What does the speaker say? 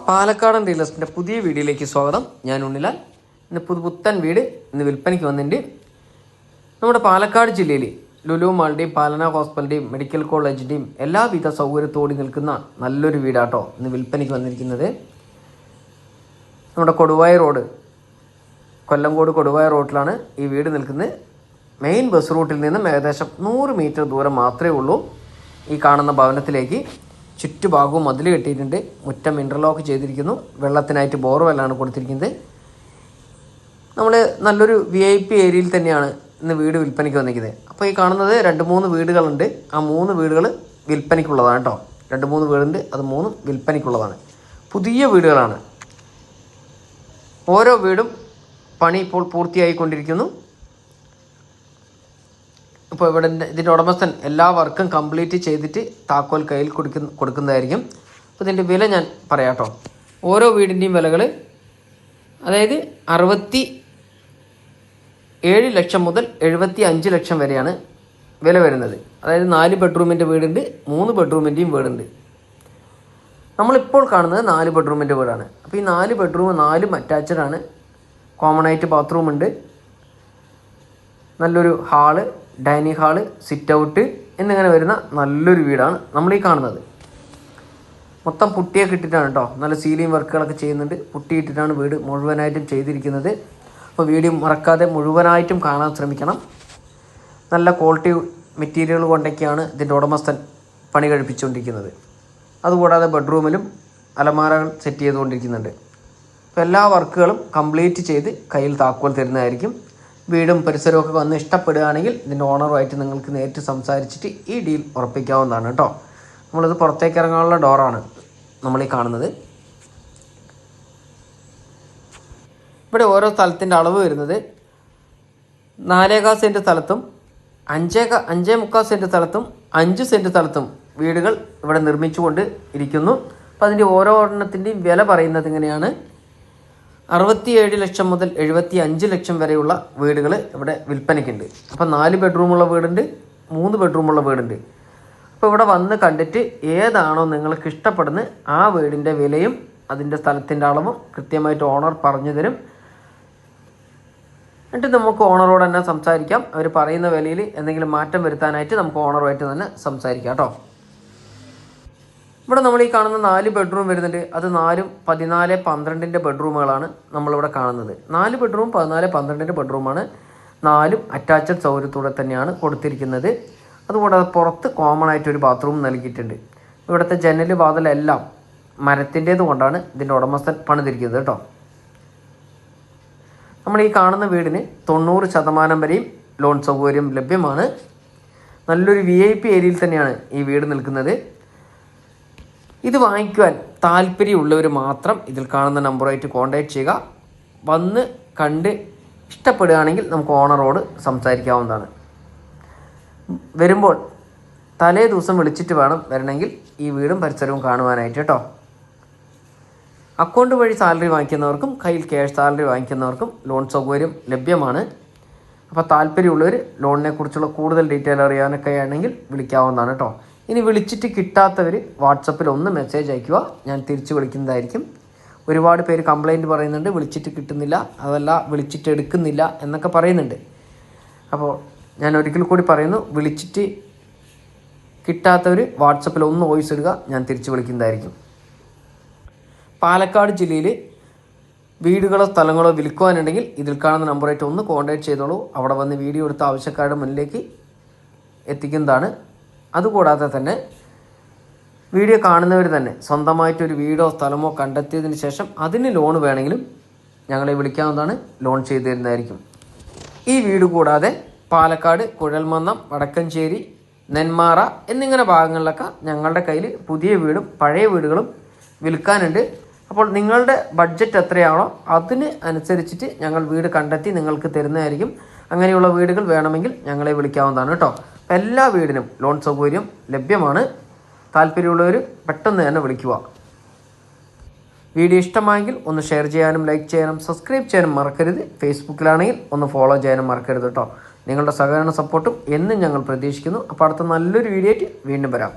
പാലക്കാടൻ ഡീലേഴ്സിൻ്റെ പുതിയ വീഡിയോയിലേക്ക് സ്വാഗതം. ഞാൻ ഉണ്ണിലാൽ. ഇന്ന് പുത്തൻ വീട് ഇന്ന് വിൽപ്പനയ്ക്ക് വന്നിട്ടുണ്ട്. നമ്മുടെ പാലക്കാട് ജില്ലയിൽ ലുലു മാളിൻ്റെയും പാലന ഹോസ്പിറ്റലിൻ്റെയും മെഡിക്കൽ കോളേജിൻ്റെയും എല്ലാവിധ സൗകര്യത്തോടെ നിൽക്കുന്ന നല്ലൊരു വീടാട്ടോ ഇന്ന് വിൽപ്പനയ്ക്ക് വന്നിരിക്കുന്നത്. നമ്മുടെ കൊടുവായ റോഡ്, കൊല്ലംകോട് കൊടുവായ റോഡിലാണ് ഈ വീട് നിൽക്കുന്നത്. മെയിൻ ബസ് റൂട്ടിൽ നിന്നും ഏകദേശം 100 മീറ്റർ ദൂരം മാത്രമേ ഉള്ളൂ ഈ കാണുന്ന ഭവനത്തിലേക്ക്. ചുറ്റുഭാഗവും മതിൽ കെട്ടിയിട്ടുണ്ട്. മുറ്റം ഇൻ്റർലോക്ക് ചെയ്തിരിക്കുന്നു. വെള്ളത്തിനായിട്ട് ബോർവെല്ലാണ് കൊടുത്തിരിക്കുന്നത്. നമ്മൾ നല്ലൊരു VIP ഏരിയയിൽ തന്നെയാണ് ഇന്ന് വീട് വിൽപ്പനയ്ക്ക് വന്നിരിക്കുന്നത്. അപ്പോൾ ഈ കാണുന്നത് 2-3 വീടുകളുണ്ട്. ആ 3 വീടുകൾ വിൽപ്പനയ്ക്കുള്ളതാണ് കേട്ടോ. 2-3 വീടുണ്ട്, അത് 3 വിൽപ്പനയ്ക്കുള്ളതാണ്. പുതിയ വീടുകളാണ്. ഓരോ വീടും പണി ഇപ്പോൾ പൂർത്തിയായിക്കൊണ്ടിരിക്കുന്നു. ഇപ്പോൾ ഇവിടെ ഇതിൻ്റെ ഉടമസ്ഥൻ എല്ലാ വർക്കും കംപ്ലീറ്റ് ചെയ്തിട്ട് താക്കോൽ കയ്യിൽ കൊടുക്കുന്നതായിരിക്കും. അപ്പോൾ ഇതിൻ്റെ വില ഞാൻ പറയാം കേട്ടോ. ഓരോ വീടിൻ്റെയും വിലകൾ, അതായത് 67 ലക്ഷം മുതൽ 75 ലക്ഷം വരെയാണ് വില വരുന്നത്. അതായത് 4 ബെഡ്റൂമിൻ്റെ വീടുണ്ട്, 3 ബെഡ്റൂമിൻ്റെയും വീടുണ്ട്. നമ്മളിപ്പോൾ കാണുന്നത് 4 ബെഡ്റൂമിൻ്റെ വീടാണ്. അപ്പോൾ ഈ 4 ബെഡ്റൂം 4 അറ്റാച്ചഡാണ്. കോമൺ ആയിട്ട് ബാത്റൂം ഉണ്ട്. നല്ലൊരു hall, dining hall, sit out എന്നിങ്ങനെ വരുന്ന നല്ലൊരു വീടാണ് നമ്മൾ ഈ കാണുന്നത്. മൊത്തം പുട്ടിയൊക്കെ ഇട്ടിട്ടാണ് കേട്ടോ. നല്ല സീലിംഗ് വർക്കുകളൊക്കെ ചെയ്യുന്നുണ്ട്. പുട്ടിയിട്ടിട്ടാണ് വീട് മുഴുവനായിട്ടും ചെയ്തിരിക്കുന്നത്. അപ്പോൾ വീഡിയോ മറക്കാതെ മുഴുവനായിട്ടും കാണാൻ ശ്രമിക്കണം. നല്ല ക്വാളിറ്റി മെറ്റീരിയൽ കൊണ്ടൊക്കെയാണ് ഇതിൻ്റെ ഉടമസ്ഥൻ പണി കഴിപ്പിച്ചുകൊണ്ടിരിക്കുന്നത്. അതുകൂടാതെ ബെഡ്റൂമിലും അലമാരകൾ സെറ്റ് ചെയ്തുകൊണ്ടിരിക്കുന്നുണ്ട്. അപ്പോൾ എല്ലാ വർക്കുകളും കംപ്ലീറ്റ് ചെയ്ത് കയ്യിൽ താക്കോൽ തരുന്നതായിരിക്കും. വീടും പരിസരമൊക്കെ വന്ന് ഇഷ്ടപ്പെടുകയാണെങ്കിൽ ഇതിൻ്റെ ഓണറുമായിട്ട് നിങ്ങൾക്ക് നേരിട്ട് സംസാരിച്ചിട്ട് ഈ ഡീൽ ഉറപ്പിക്കാവുന്നതാണ് കേട്ടോ. നമ്മളിത് പുറത്തേക്ക് ഇറങ്ങാനുള്ള ഡോറാണ് നമ്മളീ കാണുന്നത്. ഇവിടെ ഓരോ സ്ഥലത്തിൻ്റെ അളവ് വരുന്നത് 4.25 സെൻറ്റ് സ്ഥലത്തും 5.25 സെൻറ്റ് സ്ഥലത്തും 5 സെൻറ്റ് സ്ഥലത്തും വീടുകൾ ഇവിടെ നിർമ്മിച്ചുകൊണ്ട് ഇരിക്കുന്നു. അപ്പോൾ അതിൻ്റെ ഓരോ എണ്ണത്തിൻ്റെയും വില പറയുന്നത് ഇങ്ങനെയാണ്. 67 ലക്ഷം മുതൽ 75 ലക്ഷം വരെയുള്ള വീടുകൾ ഇവിടെ വിൽപ്പനയ്ക്കുണ്ട്. അപ്പോൾ 4 ബെഡ്റൂമുള്ള വീടുണ്ട്, 3 ബെഡ്റൂമുള്ള വീടുണ്ട്. അപ്പോൾ ഇവിടെ വന്ന് കണ്ടിട്ട് ഏതാണോ നിങ്ങൾക്ക് ഇഷ്ടപ്പെടുന്നത് ആ വീടിൻ്റെ വിലയും അതിൻ്റെ സ്ഥലത്തിൻ്റെ അളവും കൃത്യമായിട്ട് ഓണർ പറഞ്ഞു തരും. എന്നിട്ട് നമുക്ക് ഓണറോട് തന്നെ സംസാരിക്കാം. അവർ പറയുന്ന വിലയിൽ എന്തെങ്കിലും മാറ്റം വരുത്താനായിട്ട് നമുക്ക് ഓണറുമായിട്ട് തന്നെ സംസാരിക്കാം കേട്ടോ. ഇവിടെ നമ്മൾ ഈ കാണുന്ന 4 ബെഡ്റൂം വരുന്നുണ്ട്. അത് 4ഉം 14, 12ൻ്റെ ബെഡ്റൂമുകളാണ് നമ്മളിവിടെ കാണുന്നത്. 4 ബെഡ്റൂം 14, 12ൻ്റെ ബെഡ്റൂമാണ്. 4ഉം അറ്റാച്ച്ഡ് സൗകര്യത്തോടെ തന്നെയാണ് കൊടുത്തിരിക്കുന്നത്. അതുകൂടാതെ പുറത്ത് കോമൺ ആയിട്ടൊരു ബാത്റൂം നൽകിയിട്ടുണ്ട്. ഇവിടുത്തെ ജനൽ വാതിലെല്ലാം മരത്തിൻ്റേത് കൊണ്ടാണ് ഇതിൻ്റെ ഉടമസ്ഥൻ പണിതിരിക്കുന്നത് കേട്ടോ. നമ്മൾ ഈ കാണുന്ന വീടിന് 90% വരെയും ലോൺ സൗകര്യം ലഭ്യമാണ്. നല്ലൊരു VIP ഏരിയയിൽ തന്നെയാണ് ഈ വീട് നിൽക്കുന്നത്. ഇത് വാങ്ങിക്കുവാൻ താല്പര്യമുള്ളവർ മാത്രം ഇതിൽ കാണുന്ന നമ്പറുമായിട്ട് കോൺടാക്റ്റ് ചെയ്യുക. വന്ന് കണ്ട് ഇഷ്ടപ്പെടുകയാണെങ്കിൽ നമുക്ക് ഓണറോട് സംസാരിക്കാവുന്നതാണ്. വരുമ്പോൾ തലേ ദിവസം വിളിച്ചിട്ട് വേണം വരണമെങ്കിൽ ഈ വീടും പരിസരവും കാണുവാനായിട്ട് കേട്ടോ. അക്കൗണ്ട് വഴി സാലറി വാങ്ങിക്കുന്നവർക്കും കയ്യിൽ ക്യാഷ് സാലറി വാങ്ങിക്കുന്നവർക്കും ലോൺ സൗകര്യം ലഭ്യമാണ്. അപ്പോൾ താല്പര്യമുള്ളവർ ലോണിനെ കുറിച്ചുള്ള കൂടുതൽ ഡീറ്റെയിൽ അറിയാനൊക്കെ ആണെങ്കിൽ വിളിക്കാവുന്നതാണ് കേട്ടോ. ഇനി വിളിച്ചിട്ട് കിട്ടാത്തവർ വാട്സപ്പിൽ ഒന്ന് മെസ്സേജ് അയയ്ക്കുക, ഞാൻ തിരിച്ച് വിളിക്കുന്നതായിരിക്കും. ഒരുപാട് പേര് കംപ്ലൈൻറ്റ് പറയുന്നുണ്ട്, വിളിച്ചിട്ട് കിട്ടുന്നില്ല, അതല്ല വിളിച്ചിട്ട് എടുക്കുന്നില്ല എന്നൊക്കെ പറയുന്നുണ്ട്. അപ്പോൾ ഞാൻ ഒരിക്കൽ കൂടി പറയുന്നു, വിളിച്ചിട്ട് കിട്ടാത്തവർ വാട്സപ്പിൽ ഒന്ന് വോയിസ് ഇടുക, ഞാൻ തിരിച്ച് വിളിക്കുന്നതായിരിക്കും. പാലക്കാട് ജില്ലയിൽ വീടുകളോ സ്ഥലങ്ങളോ വിൽക്കുവാനുണ്ടെങ്കിൽ ഇതിൽ കാണുന്ന നമ്പറായിട്ട് ഒന്ന് കോൺടാക്റ്റ് ചെയ്തോളൂ. അവിടെ വന്ന് വീഡിയോ എടുത്ത് ആവശ്യക്കാരുടെ മുന്നിലേക്ക് എത്തിക്കുന്നതാണ്. അതുകൂടാതെ തന്നെ വീഡിയോ കാണുന്നവർ തന്നെ സ്വന്തമായിട്ടൊരു വീടോ സ്ഥലമോ കണ്ടെത്തിയതിന് ശേഷം അതിന് ലോൺ വേണമെങ്കിലും ഞങ്ങളെ വിളിക്കാവുന്നതാണ്. ലോൺ ചെയ്തു തരുന്നതായിരിക്കും. ഈ വീട് കൂടാതെ പാലക്കാട്, കുഴൽമന്നം, വടക്കഞ്ചേരി, നെന്മാറ എന്നിങ്ങനെ ഭാഗങ്ങളിലൊക്കെ ഞങ്ങളുടെ കയ്യിൽ പുതിയ വീടും പഴയ വീടുകളും വിൽക്കാനുണ്ട്. അപ്പോൾ നിങ്ങളുടെ ബഡ്ജറ്റ് എത്രയാണോ അതിന് അനുസരിച്ചിട്ട് ഞങ്ങൾ വീട് കണ്ടെത്തി നിങ്ങൾക്ക് തരുന്നതായിരിക്കും. അങ്ങനെയുള്ള വീടുകൾ വേണമെങ്കിൽ ഞങ്ങളെ വിളിക്കാവുന്നതാണ് കേട്ടോ. എല്ലാ വീടിനും ലോൺ സൗകര്യം ലഭ്യമാണ്. താല്പര്യമുള്ളവർ പെട്ടെന്ന് തന്നെ വിളിക്കുക. വീഡിയോ ഇഷ്ടമായെങ്കിൽ ഒന്ന് ഷെയർ ചെയ്യാനും ലൈക്ക് ചെയ്യാനും സബ്സ്ക്രൈബ് ചെയ്യാനും മറക്കരുത്. ഫേസ്ബുക്കിലാണെങ്കിൽ ഒന്ന് ഫോളോ ചെയ്യാനും മറക്കരുത് കേട്ടോ. നിങ്ങളുടെ സഹകരണ സപ്പോർട്ടും എന്നും ഞങ്ങൾ പ്രതീക്ഷിക്കുന്നു. അപ്പോൾ അടുത്ത നല്ലൊരു വീഡിയോ ആയിട്ട് വീണ്ടും വരാം.